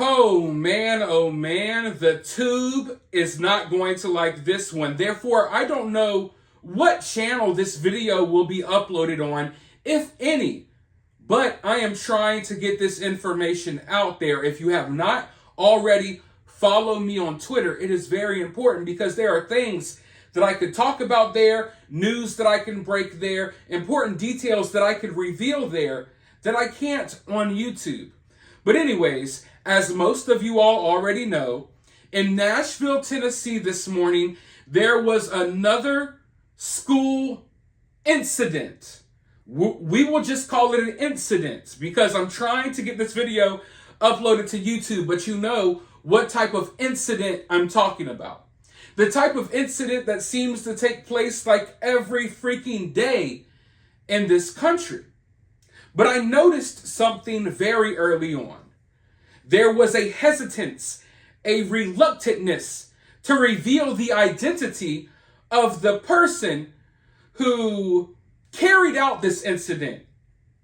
Oh man, the tube is not going to like this one. Therefore, I don't know what channel this video will be uploaded on, if any. But I am trying to get this information out there. If you have not already, follow me on Twitter. It is very important because there are things that I could talk about there, news that I can break there, important details that I could reveal there that I can't on YouTube. But anyways, as most of you all already know, in Nashville, Tennessee this morning, there was another school incident. We will just call it an incident because I'm trying to get this video uploaded to YouTube, but you know what type of incident I'm talking about. The type of incident that seems to take place like every freaking day in this country. But I noticed something very early on. There was a hesitance, a reluctantness to reveal the identity of the person who carried out this incident,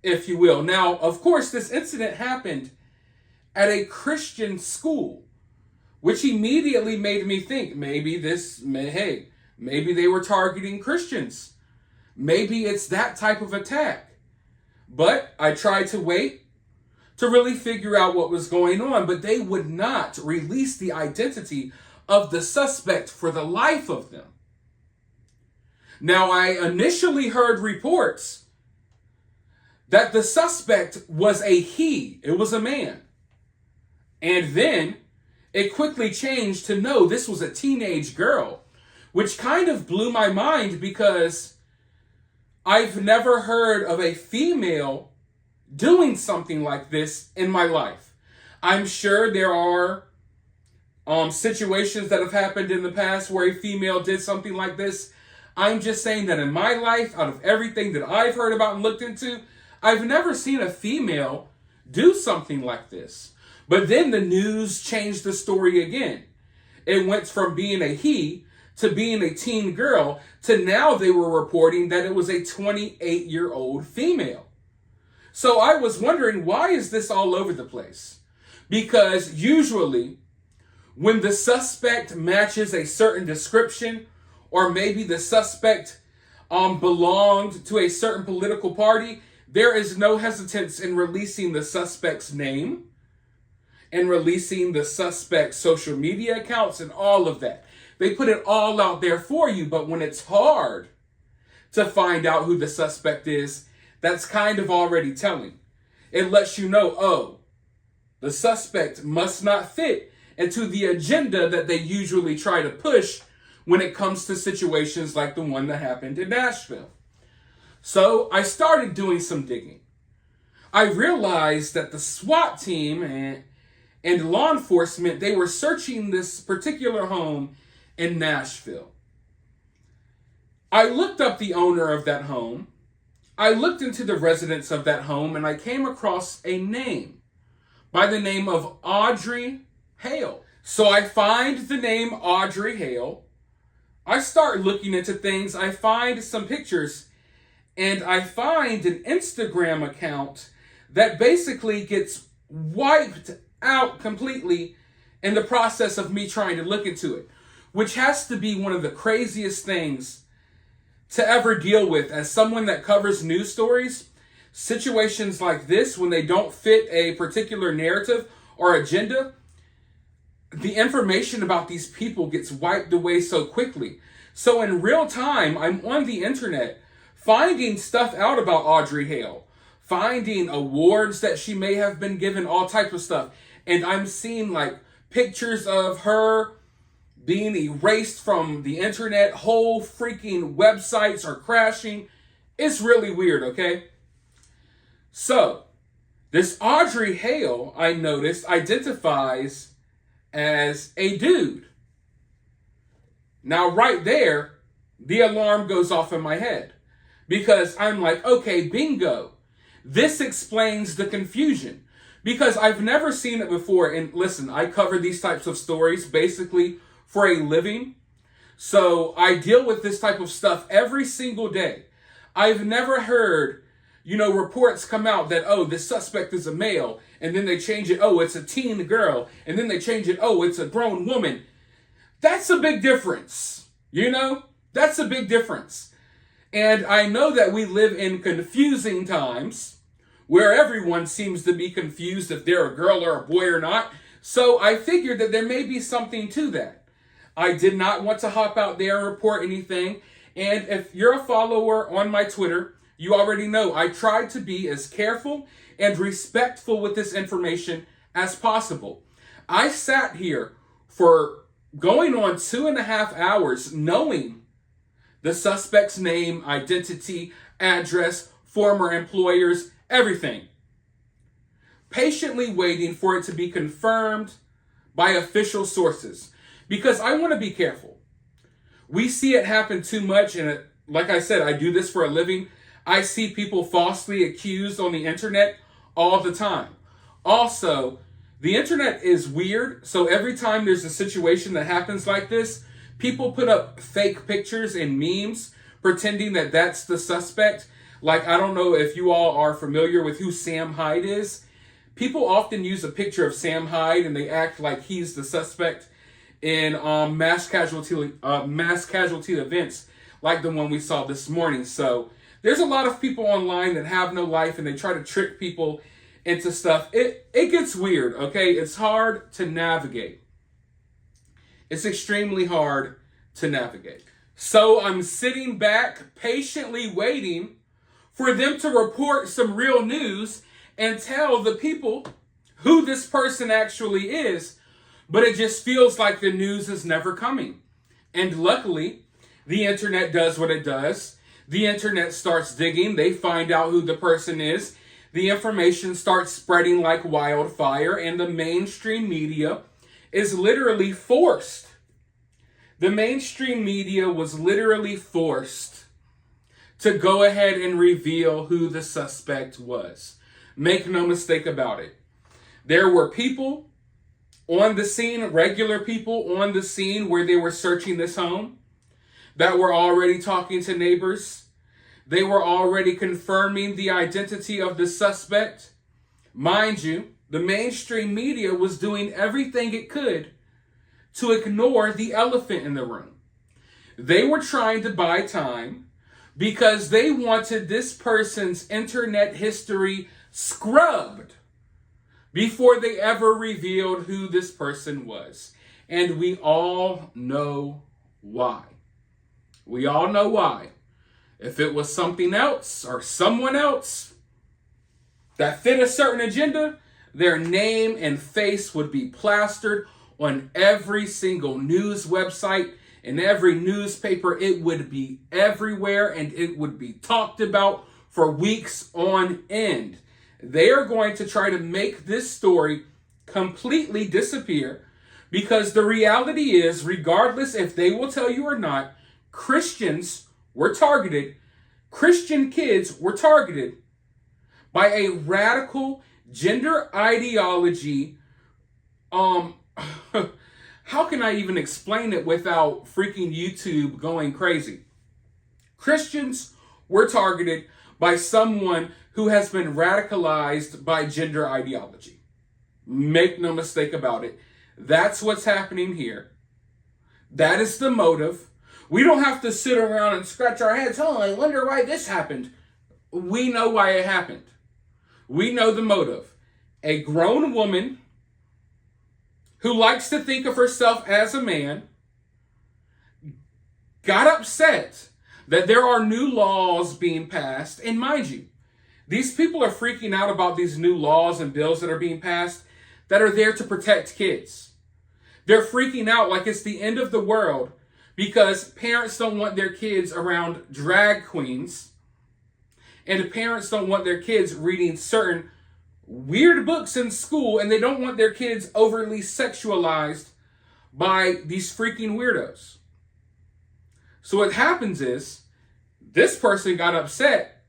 if you will. Now, of course, this incident happened at a Christian school, which immediately made me think maybe they were targeting Christians. Maybe it's that type of attack. But I tried to wait to really figure out what was going on, but they would not release the identity of the suspect for the life of them. Now, I initially heard reports that the suspect was a he. It was a man. And then it quickly changed to no, this was a teenage girl, which kind of blew my mind because I've never heard of a female doing something like this in my life. I'm sure there are situations that have happened in the past where a female did something like this. I'm just saying that in my life, out of everything that I've heard about and looked into, I've never seen a female do something like this. But then the news changed the story again. It went from being a he to being a teen girl to now they were reporting that it was a 28-year-old female. So I was wondering, why is this all over the place? Because usually when the suspect matches a certain description, or maybe the suspect belonged to a certain political party, there is no hesitance in releasing the suspect's name and releasing the suspect's social media accounts and all of that. They put it all out there for you, but when it's hard to find out who the suspect is, that's kind of already telling. It lets you know, oh, the suspect must not fit into the agenda that they usually try to push when it comes to situations like the one that happened in Nashville. So I started doing some digging. I realized that the SWAT team and law enforcement, they were searching this particular home in Nashville. I looked up the owner of that home. I looked into the residents of that home, and I came across a name by the name of Audrey Hale. So I find the name Audrey Hale. I start looking into things. I find some pictures, and I find an Instagram account that basically gets wiped out completely in the process of me trying to look into it, which has to be one of the craziest things to ever deal with as someone that covers news stories. Situations like this, when they don't fit a particular narrative or agenda, the information about these people gets wiped away so quickly. So in real time, I'm on the internet finding stuff out about Audrey Hale, finding awards that she may have been given, all type of stuff. And I'm seeing like pictures of her being erased from the internet. Whole freaking websites are crashing. It's really weird, okay? So, this Audrey Hale, I noticed, identifies as a dude. Now, right there, the alarm goes off in my head. Because I'm like, okay, bingo. This explains the confusion. Because I've never seen it before. And listen, I cover these types of stories basically for a living. So I deal with this type of stuff every single day. I've never heard reports come out that, oh, this suspect is a male, and then they change it, oh, it's a teen girl, and then they change it, oh, it's a grown woman. That's a big difference, That's a big difference. And I know that we live in confusing times where everyone seems to be confused if they're a girl or a boy or not. So I figured that there may be something to that. I did not want to hop out there and report anything. And if you're a follower on my Twitter, you already know I tried to be as careful and respectful with this information as possible. I sat here for going on 2.5 hours knowing the suspect's name, identity, address, former employers, everything. Patiently waiting for it to be confirmed by official sources. Because I want to be careful. We see it happen too much, and like I said, I do this for a living. I see people falsely accused on the internet all the time. Also, the internet is weird, so every time there's a situation that happens like this, people put up fake pictures and memes pretending that that's the suspect. Like, I don't know if you all are familiar with who Sam Hyde is. People often use a picture of Sam Hyde and they act like he's the suspect in mass casualty events like the one we saw this morning. So there's a lot of people online that have no life and they try to trick people into stuff. It gets weird, okay? It's hard to navigate. It's extremely hard to navigate. So I'm sitting back, patiently waiting for them to report some real news and tell the people who this person actually is. But it just feels like the news is never coming. And luckily, the internet does what it does. The internet starts digging. They find out who the person is. The information starts spreading like wildfire, and the mainstream media is literally forced. The mainstream media was literally forced to go ahead and reveal who the suspect was. Make no mistake about it. There were people on the scene, regular people on the scene where they were searching this home that were already talking to neighbors. They were already confirming the identity of the suspect. Mind you, the mainstream media was doing everything it could to ignore the elephant in the room. They were trying to buy time because they wanted this person's internet history scrubbed before they ever revealed who this person was. And we all know why. We all know why. If it was something else or someone else that fit a certain agenda, their name and face would be plastered on every single news website and every newspaper. It would be everywhere and it would be talked about for weeks on end. They are going to try to make this story completely disappear because the reality is, regardless if they will tell you or not, Christians were targeted. Christian kids were targeted by a radical gender ideology. How can I even explain it without freaking YouTube going crazy? Christians were targeted by someone who has been radicalized by gender ideology. Make no mistake about it. That's what's happening here. That is the motive. We don't have to sit around and scratch our heads. Oh, I wonder why this happened. We know why it happened. We know the motive. A grown woman who likes to think of herself as a man got upset that there are new laws being passed. And mind you, these people are freaking out about these new laws and bills that are being passed that are there to protect kids. They're freaking out like it's the end of the world because parents don't want their kids around drag queens, and parents don't want their kids reading certain weird books in school, and they don't want their kids overly sexualized by these freaking weirdos. So what happens is, this person got upset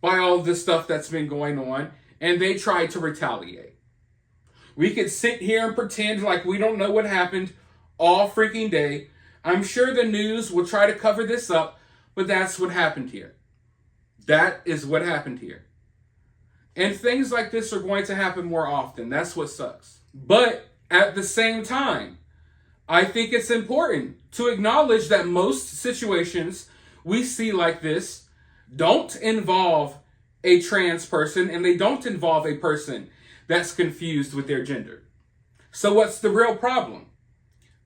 by all of this stuff that's been going on, and they tried to retaliate. We could sit here and pretend like we don't know what happened all freaking day. I'm sure the news will try to cover this up, but that's what happened here. That is what happened here. And things like this are going to happen more often. That's what sucks. But at the same time, I think it's important to acknowledge that most situations we see like this don't involve a trans person, and they don't involve a person that's confused with their gender. So what's the real problem?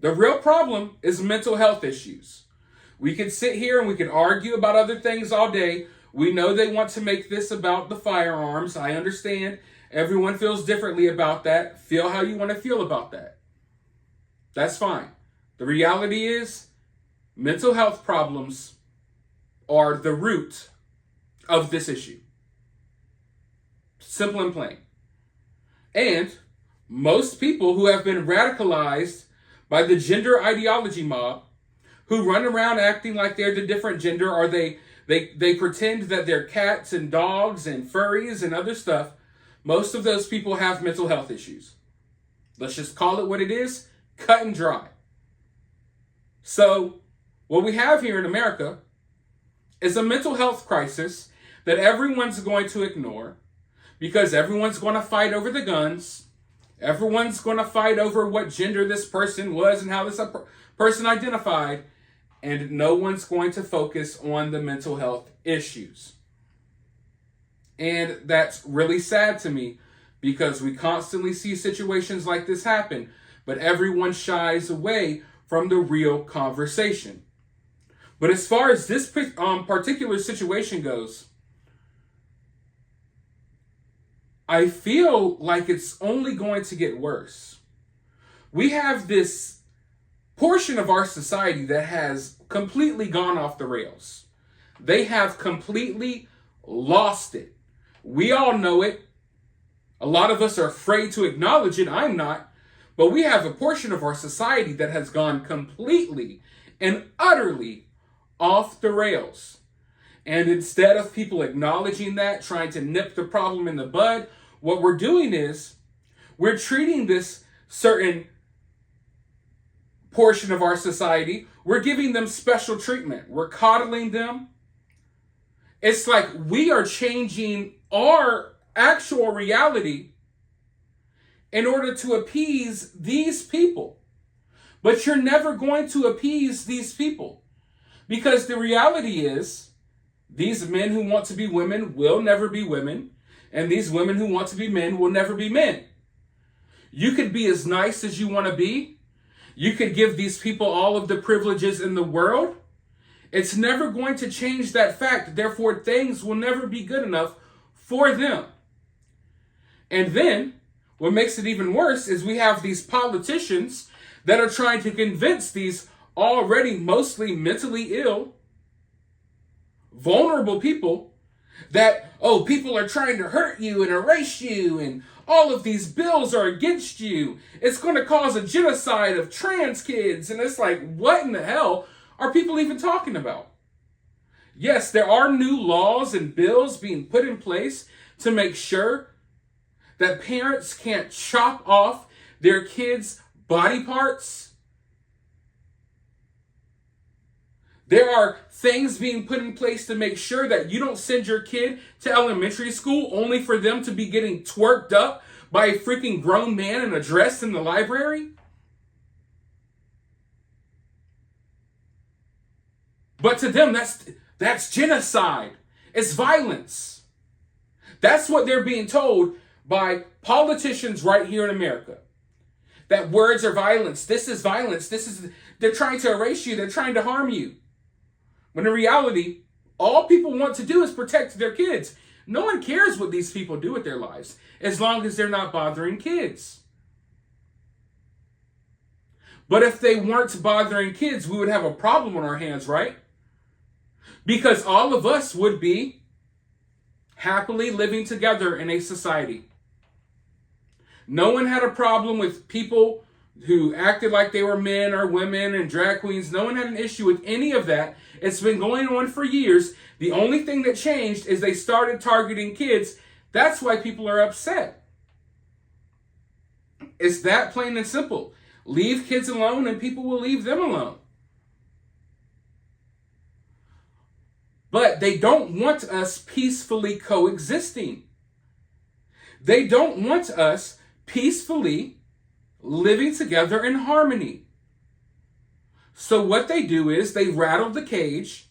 The real problem is mental health issues. We could sit here and we could argue about other things all day. We know they want to make this about the firearms. I understand. Everyone feels differently about that. Feel how you want to feel about that. That's fine. The reality is, mental health problems are the root of this issue. Simple and plain. And most people who have been radicalized by the gender ideology mob, who run around acting like they're the different gender, or they pretend that they're cats and dogs and furries and other stuff, most of those people have mental health issues. Let's just call it what it is, cut and dry. So what we have here in America is a mental health crisis that everyone's going to ignore because everyone's going to fight over the guns. Everyone's going to fight over what gender this person was and how this person identified. And no one's going to focus on the mental health issues. And that's really sad to me because we constantly see situations like this happen, but everyone shies away from the real conversation. But as far as this particular situation goes, I feel like it's only going to get worse. We have this portion of our society that has completely gone off the rails. They have completely lost it. We all know it. A lot of us are afraid to acknowledge it. I'm not. But we have a portion of our society that has gone completely and utterly off the rails. And instead of people acknowledging that, trying to nip the problem in the bud, what we're doing is we're treating this certain portion of our society, we're giving them special treatment. We're coddling them. It's like we are changing our actual reality in order to appease these people. But you're never going to appease these people because the reality is these men who want to be women will never be women, and these women who want to be men will never be men. You could be as nice as you want to be. You could give these people all of the privileges in the world. It's never going to change that fact. Therefore, things will never be good enough for them. And then, what makes it even worse is we have these politicians that are trying to convince these already mostly mentally ill, vulnerable people that, oh, people are trying to hurt you and erase you and all of these bills are against you. It's going to cause a genocide of trans kids. And it's like, what in the hell are people even talking about? Yes, there are new laws and bills being put in place to make sure that parents can't chop off their kids' body parts. There are things being put in place to make sure that you don't send your kid to elementary school only for them to be getting twerked up by a freaking grown man in a dress in the library. But to them, that's genocide. It's violence. That's what they're being told by politicians right here in America. That words are violence. This is violence. They're trying to erase you. They're trying to harm you. When in reality, all people want to do is protect their kids. No one cares what these people do with their lives, as long as they're not bothering kids. But if they weren't bothering kids, we would have a problem on our hands, right? Because all of us would be happily living together in a society. No one had a problem with people who acted like they were men or women and drag queens. No one had an issue with any of that. It's been going on for years. The only thing that changed is they started targeting kids. That's why people are upset. It's that plain and simple. Leave kids alone and people will leave them alone. But they don't want us peacefully coexisting. They don't want us peacefully living together in harmony. So what they do is they rattle the cage.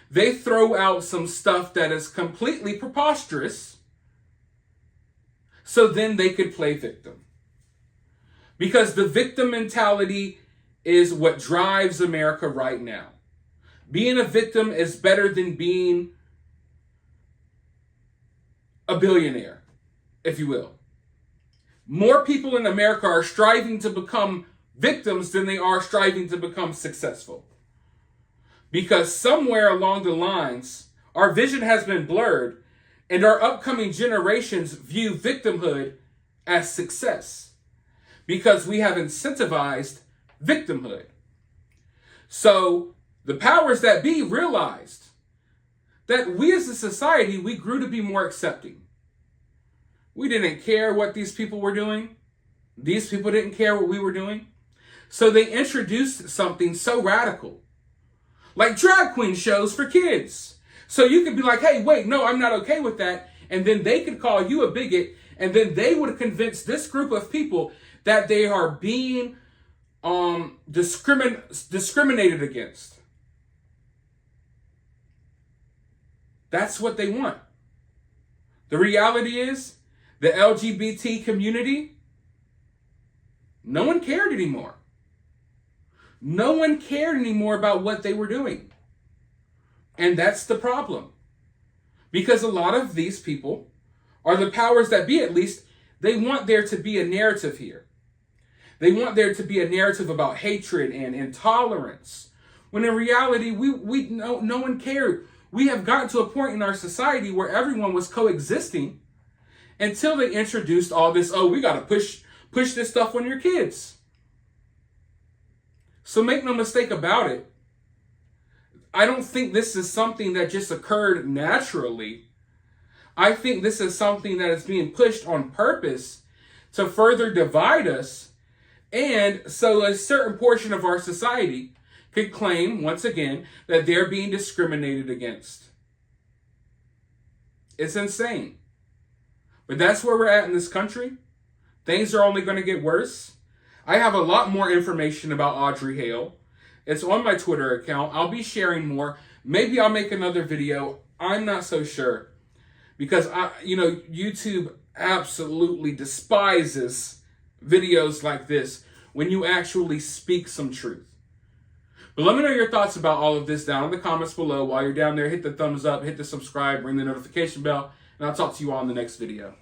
They throw out some stuff that is completely preposterous. So then they could play victim. Because the victim mentality is what drives America right now. Being a victim is better than being a billionaire, if you will. More people in America are striving to become victims than they are striving to become successful. Because somewhere along the lines, our vision has been blurred, and our upcoming generations view victimhood as success. Because we have incentivized victimhood. So the powers that be realized that we as a society, we grew to be more accepting. We didn't care what these people were doing. These people didn't care what we were doing. So they introduced something so radical, like drag queen shows for kids. So you could be like, hey, wait, no, I'm not okay with that. And then they could call you a bigot. And then they would convince this group of people that they are being discriminated against. That's what they want. The reality is, the LGBT community, no one cared anymore. No one cared anymore about what they were doing. And that's the problem. Because a lot of these people are the powers that be, at least, they want there to be a narrative here. They want there to be a narrative about hatred and intolerance. When in reality, no one cared. We have gotten to a point in our society where everyone was coexisting until they introduced all this, oh, we got to push this stuff on your kids. So make no mistake about it. I don't think this is something that just occurred naturally. I think this is something that is being pushed on purpose to further divide us. And so a certain portion of our society could claim, once again, that they're being discriminated against. It's insane. But that's where we're at in this country. Things are only going to get worse. I have a lot more information about Audrey Hale. It's on my Twitter account. I'll be sharing more. Maybe I'll make another video. I'm not so sure. Because YouTube absolutely despises videos like this when you actually speak some truth. But let me know your thoughts about all of this down in the comments below. While you're down there, hit the thumbs up, hit the subscribe, ring the notification bell, and I'll talk to you all in the next video.